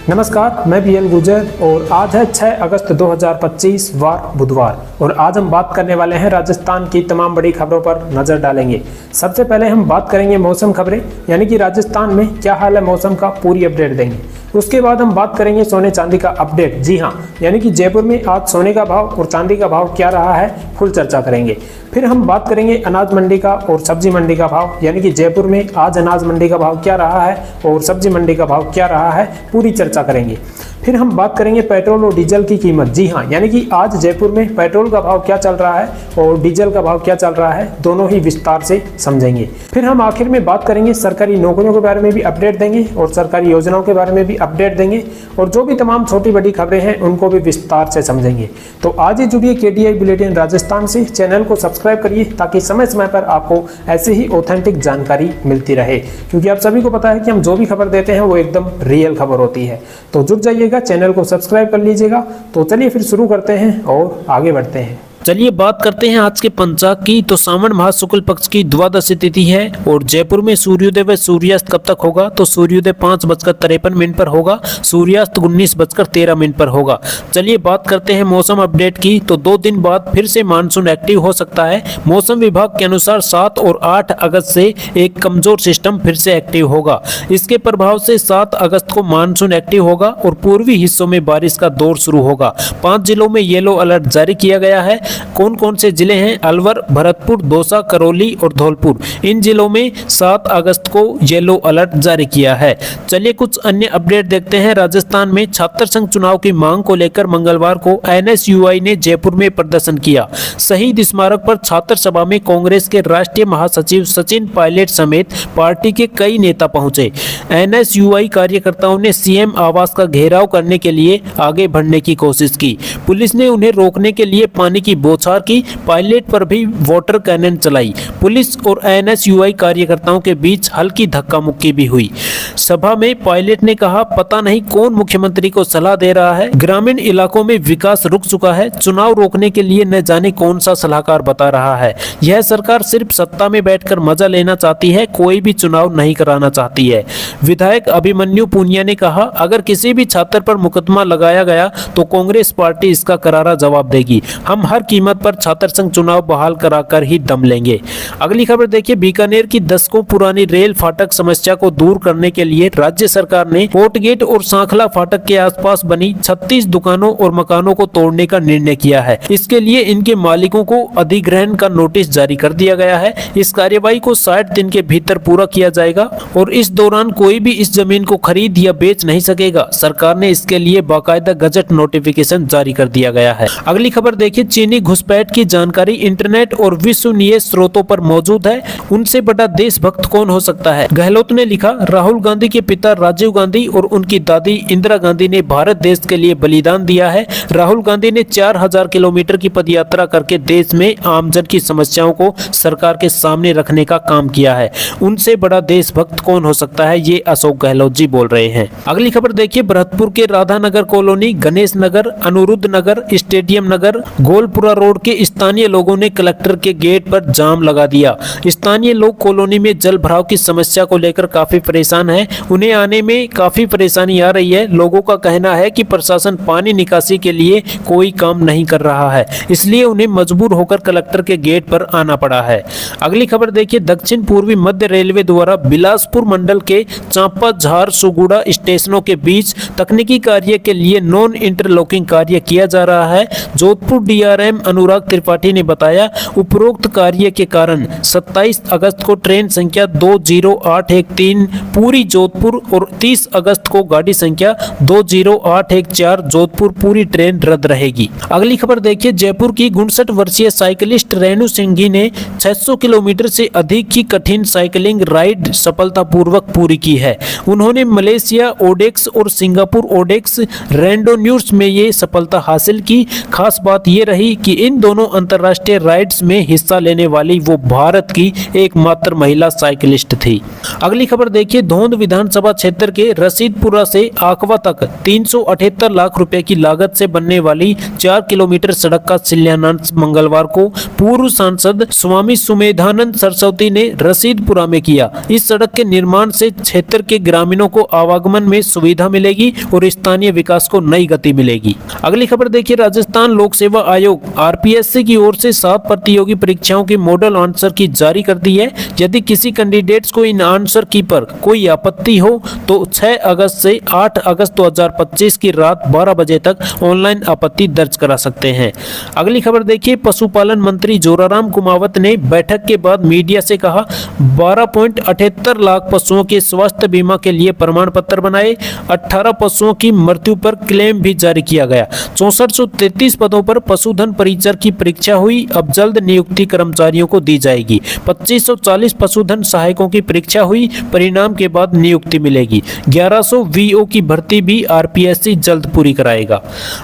नमस्कार, मैं बीएल गुर्जर और आज है 6 अगस्त 2025 वार बुधवार और आज हम बात करने वाले हैं राजस्थान की तमाम बड़ी खबरों पर नजर डालेंगे। सबसे पहले हम बात करेंगे मौसम खबरें, यानी कि राजस्थान में क्या हाल है मौसम का, पूरी अपडेट देंगे। उसके बाद हम बात करेंगे सोने चांदी का अपडेट। जी हाँ, यानी कि जयपुर में आज सोने का भाव और चांदी का भाव क्या रहा है, फुल चर्चा करेंगे। फिर हम बात करेंगे अनाज मंडी का और सब्जी मंडी का भाव, यानी कि जयपुर में आज अनाज मंडी का भाव क्या रहा है और सब्जी मंडी का भाव क्या रहा है, पूरी चर्चा करेंगे। फिर हम बात करेंगे पेट्रोल और डीजल की कीमत। जी हाँ, यानी कि आज जयपुर में पेट्रोल का भाव क्या चल रहा है और डीजल का भाव क्या चल रहा है, दोनों ही विस्तार से समझेंगे। फिर हम आखिर में बात करेंगे सरकारी नौकरियों के बारे में भी अपडेट देंगे और सरकारी योजनाओं के बारे में भी अपडेट देंगे और जो भी तमाम छोटी बड़ी खबरें हैं उनको भी विस्तार से समझेंगे। तो आज ही जुड़िए केटीआई बुलेटिन राजस्थान से, चैनल को सब्सक्राइब करिए ताकि समय समय पर आपको ऐसे ही ऑथेंटिक जानकारी मिलती रहे, क्योंकि आप सभी को पता है कि हम जो भी खबर देते हैं वो एकदम रियल खबर होती है। तो जुड़ जाइएगा, चैनल को सब्सक्राइब कर लीजिएगा। तो चलिए फिर शुरू करते हैं और आगे बढ़ते हैं। चलिए बात करते हैं आज के पंचांग की। तो सावन माह शुक्ल पक्ष की द्वादशी तिथि है और जयपुर में सूर्योदय व सूर्यास्त कब तक होगा, तो सूर्योदय 5:53 पर होगा, सूर्यास्त 19:13 पर होगा। चलिए बात करते हैं मौसम अपडेट की। तो 2 दिन बाद फिर से मानसून एक्टिव हो सकता है। मौसम विभाग के अनुसार 7 और 8 अगस्त से एक कमजोर सिस्टम फिर से एक्टिव होगा। इसके प्रभाव से 7 अगस्त को मानसून एक्टिव होगा और पूर्वी हिस्सों में बारिश का दौर शुरू होगा। 5 जिलों में येलो अलर्ट जारी किया गया है। कौन कौन से जिले हैं? अलवर, भरतपुर, दौसा, करौली और धौलपुर। इन जिलों में 7 अगस्त को येलो अलर्ट जारी किया है। चलिए कुछ अन्य अपडेट देखते हैं। राजस्थान में छात्र संघ चुनाव की मांग को लेकर मंगलवार को एनएसयूआई ने जयपुर में प्रदर्शन किया। शहीद स्मारक पर छात्र सभा में कांग्रेस के राष्ट्रीय महासचिव सचिन पायलट समेत पार्टी के कई नेता पहुंचे। एनएसयूआई कार्यकर्ताओं ने सीएम आवास का घेराव करने के लिए आगे बढ़ने की कोशिश की। पुलिस ने उन्हें रोकने के लिए पानी की बौछार की। पायलट पर भी वाटर कैनन चलाई। पुलिस और एनएसयूआई कार्यकर्ताओं के बीच हल्की धक्का मुक्की भी हुई। सभा में पायलट ने कहा, पता नहीं कौन मुख्यमंत्री को सलाह दे रहा है। ग्रामीण इलाकों में विकास रुक चुका है। चुनाव रोकने के लिए न जाने कौन सा सलाहकार बता रहा है। यह सरकार सिर्फ सत्ता में बैठकर मजा लेना चाहती है, कोई भी चुनाव नहीं कराना चाहती है। विधायक अभिमन्यु पुनिया ने कहा, अगर किसी भी छात्र पर मुकदमा लगाया गया तो कांग्रेस पार्टी इसका करारा जवाब देगी। हम हर कीमत पर छात्र संघ चुनाव बहाल कराकर ही दम लेंगे। अगली खबर देखिए। बीकानेर की दशकों पुरानी रेल फाटक समस्या को दूर करने के लिए राज्य सरकार ने कोटगेट और सांखला फाटक के आसपास बनी 36 दुकानों और मकानों को तोड़ने का निर्णय किया है। इसके लिए इनके मालिकों को अधिग्रहण का नोटिस जारी कर दिया गया है। इस कार्यवाही को 60 दिन के भीतर पूरा किया जाएगा और इस दौरान कोई भी इस जमीन को खरीद या बेच नहीं सकेगा। सरकार ने इसके लिए बाकायदा गजट नोटिफिकेशन जारी कर दिया गया है। अगली खबर देखिए। चीनी घुसपैठ की जानकारी इंटरनेट और विश्वसनीय स्रोतों पर मौजूद है। उनसे बड़ा देशभक्त कौन हो सकता है? गहलोत ने लिखा, राहुल गांधी के पिता राजीव गांधी और उनकी दादी इंदिरा गांधी ने भारत देश के लिए बलिदान दिया है। राहुल गांधी ने 4000 किलोमीटर की पदयात्रा करके देश में आमजन की समस्याओं को सरकार के सामने रखने का काम किया है। उनसे बड़ा देशभक्त कौन हो सकता है, ये अशोक गहलोत जी बोल रहे हैं। अगली खबर देखिए। भरतपुर के राधानगर कॉलोनी, गणेश नगर, अनुरुद्ध नगर, स्टेडियम नगर, गोलपुरा रोड के स्थानीय लोगों ने कलेक्टर के गेट पर जाम लगा दिया। स्थानीय लोग कॉलोनी में जल भराव की समस्या को लेकर काफी परेशान हैं। उन्हें आने में काफी परेशानी आ रही है। लोगों का कहना है कि प्रशासन पानी निकासी के लिए कोई काम नहीं कर रहा है, इसलिए उन्हें मजबूर होकर कलेक्टर के गेट पर आना पड़ा है। अगली खबर देखिए। दक्षिण पूर्वी मध्य रेलवे द्वारा बिलासपुर मंडल के चांपा, झार, सुगुड़ा स्टेशनों के बीच तकनीकी कार्य के लिए नॉन इंटरलॉकिंग कार्य किया जा रहा है। जोधपुर डीआरएम अनुराग त्रिपाठी ने बताया, उपरोक्त कार्य के कारण 27 अगस्त को ट्रेन संख्या 20813 पूरी जोधपुर और 30 अगस्त को गाड़ी संख्या 20814 जोधपुर पूरी ट्रेन रद्द रहेगी। अगली खबर देखिए। जयपुर की 59 वर्षीय साइकिलिस्ट रेणु सिंघी ने 600 किलोमीटर से अधिक की कठिन साइकिलिंग राइड सफलतापूर्वक पूरी की है। उन्होंने मलेशिया ओडेक्स और सिंगापुर ओडेक्स रैंडोन्यूर्स में ये सफलता हासिल की। खास बात ये रही कि इन दोनों अंतर्राष्ट्रीय राइड्स में हिस्सा लेने वाली वो भारत की एकमात्र महिला साइकिलिस्ट थी। अगली खबर देखिए। धोंध विधानसभा क्षेत्र के रसीदपुरा से आकवा तक 378 लाख रुपए की लागत से बनने वाली 4 किलोमीटर सड़क का शिलान्यास मंगलवार को पूर्व सांसद स्वामी सुमेधानंद सरस्वती ने रसीदपुरा में किया। इस सड़क के निर्माण से क्षेत्र के ग्रामीणों को आवागमन में सुविधा मिलेगी और स्थानीय विकास को नई गति मिलेगी। अगली खबर देखिए, राजस्थान लोक सेवा आयोग आरपीएससी की ओर से 7 प्रतियोगी परीक्षाओं की मॉडल आंसर की जारी कर दी है। यदि किसी कैंडिडेट्स को इन आंसर की पर कोई आपत्ति हो तो 6 अगस्त से 8 अगस्त 2025 की रात 12 बजे तक ऑनलाइन आपत्ति दर्ज करा सकते हैं। अगली खबर देखिए, पशुपालन मंत्री जोराराम कुमावत ने बैठक के बाद मीडिया से कहा 12.78 लाख पशुओं के स्वास्थ्य बीमा के लिए प्रमाण पत्र बनाए। 18 पशुओं की मृत्यु पर क्लेम भी जारी किया गया। 6433 पदों पर पशुधन परिचर की परीक्षा हुई। अब जल्द नियुक्ति कर्मचारियों को दी जाएगी। 2540 पशुधन सहायकों की परीक्षा हुई। परिणाम के बाद नियुक्ति मिलेगी। 1100 वीओ की भर्ती भी आरपीएससी जल्द पूरी कराएगा।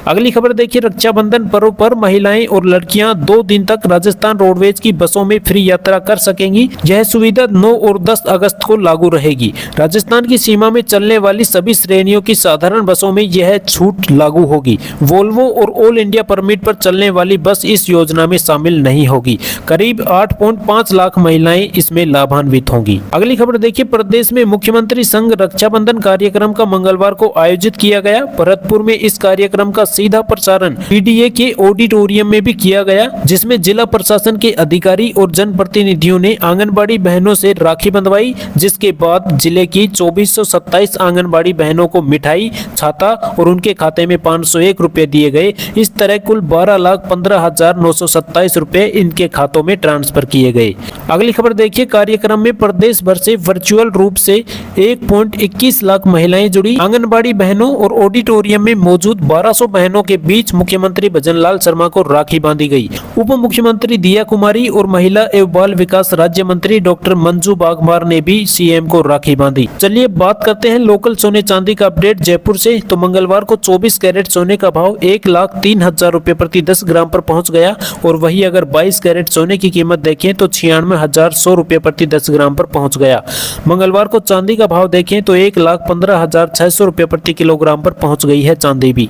अगली खबर देखिए, रक्षाबंधन पर्व पर महिलाएं और लड़कियां 2 दिन तक राजस्थान रोडवेज की बसों में फ्री यात्रा कर सकेंगी। यह सुविधा 9 और 10 अगस्त को लागू रहेगी। राजस्थान की सीमा में चलने वाली सभी श्रेणियों की साधारण बसों में यह छूट लागू होगी। वोल्वो और ऑल इंडिया परमिट पर चलने वाली बस इस योजना में शामिल नहीं होगी। करीब 8.5 लाख महिलाएं इसमें लाभान्वित होंगी। अगली खबर देखिए, प्रदेश में मुख्यमंत्री संघ रक्षाबंधन कार्यक्रम का मंगलवार को आयोजित किया गया। भरतपुर में इस कार्यक्रम का सीधा प्रसारण पीडीए के ऑडिटोरियम में भी किया गया, जिसमें जिला प्रशासन के अधिकारी और जनप्रतिनिधियों ने आंगनबाड़ी बहनों से राखी बंधवाई। जिसके बाद जिले की 2427 आंगनबाड़ी बहनों को मिठाई, छाता और उनके खाते में 501 रुपए दिए गए। इस तरह कुल 12,15,927 रुपए इनके खातों में ट्रांसफर किए गए। अगली खबर देखिए, कार्यक्रम में प्रदेश भर से वर्चुअल रूप से 1.21 लाख महिलाएं जुड़ी। आंगनबाड़ी बहनों और ऑडिटोरियम में मौजूद 1200 बहनों के बीच मुख्यमंत्री भजनलाल शर्मा को राखी बांधी गई। उप मुख्यमंत्री दिया कुमारी और महिला एवं बाल विकास राज्य मंत्री डॉक्टर मंजू बाघमार ने भी सीएम को राखी बांधी। चलिए बात करते हैं लोकल सोने चांदी का अपडेट जयपुर से। तो मंगलवार को 24 कैरेट सोने का भाव 1,03,000 रुपए प्रति 10 ग्राम पर पहुंच गया। और वही अगर 22 कैरेट सोने की कीमत देखें तो 96,100 रुपए प्रति 10 ग्राम पर पहुंच गया। मंगलवार को चांदी का भाव देखें तो 1,15,600 रुपए प्रति किलोग्राम पर पहुंच गई है चांदी भी।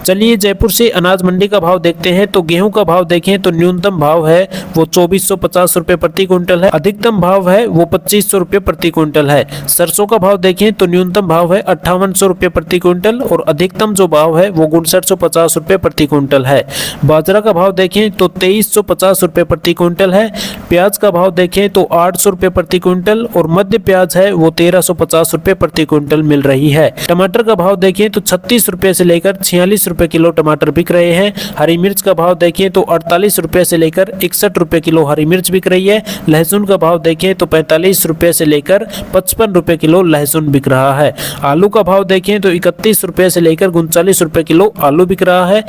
चलिए जयपुर से अनाज मंडी का भाव देखते हैं। तो गेहूं का भाव देखें तो न्यूनतम भाव है वो 2450 रुपए प्रति क्विंटल है। अधिकतम भाव है वो 2500 रुपए प्रति क्विंटल है। सरसों का भाव देखें तो न्यूनतम भाव है 5800 रुपए प्रति क्विंटल और अधिकतम जो भाव है वो 5950 रुपए प्रति क्विंटल है। बाजरा का भाव देखें तो 2350 रुपए प्रति क्विंटल है। प्याज का भाव देखें तो 800 रुपए प्रति क्विंटल और मध्य प्याज है वो 1350 रुपए प्रति क्विंटल मिल रही है। टमाटर का भाव देखें तो 36 रुपए से लेकर 46 रुपए किलो टमाटर बिक रहे हैं। हरी मिर्च का भाव देखें तो 48 रुपए से लेकर 61 रुपए किलो हरी मिर्च बिक रही है। लहसुन का भाव देखें तो 45 रुपए से लेकर 55 रुपए किलो लहसुन बिक रहा है। आलू का भाव देखें तो 31 रुपए से लेकर 39 रुपए किलो आलू बिक रहा है।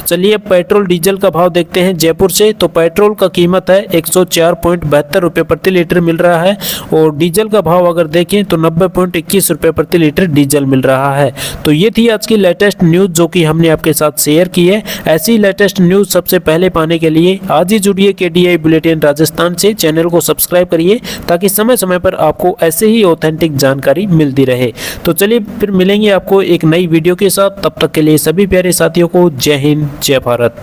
चलिए पेट्रोल डीजल का भाव देखते हैं जयपुर से। तो पेट्रोल का कीमत है 104.72 रुपए प्रति लीटर मिल रहा है और डीजल का भाव अगर देखें तो 90.21 रुपए प्रति लीटर डीजल मिल रहा है। तो ये थी आज की लेटेस्ट न्यूज जो कि हमने आपके साथ शेयर की है। ऐसी लेटेस्ट न्यूज सबसे पहले पाने के लिए आज ही जुड़िए केडीआई बुलेटिन राजस्थान से। चैनल को सब्सक्राइब करिए ताकि समय समय पर आपको ऐसे ही ऑथेंटिक जानकारी मिलती रहे। तो चलिए फिर मिलेंगे आपको एक नई वीडियो के साथ। तब तक के लिए सभी प्यारे साथियों को जय हिंद जय भारत।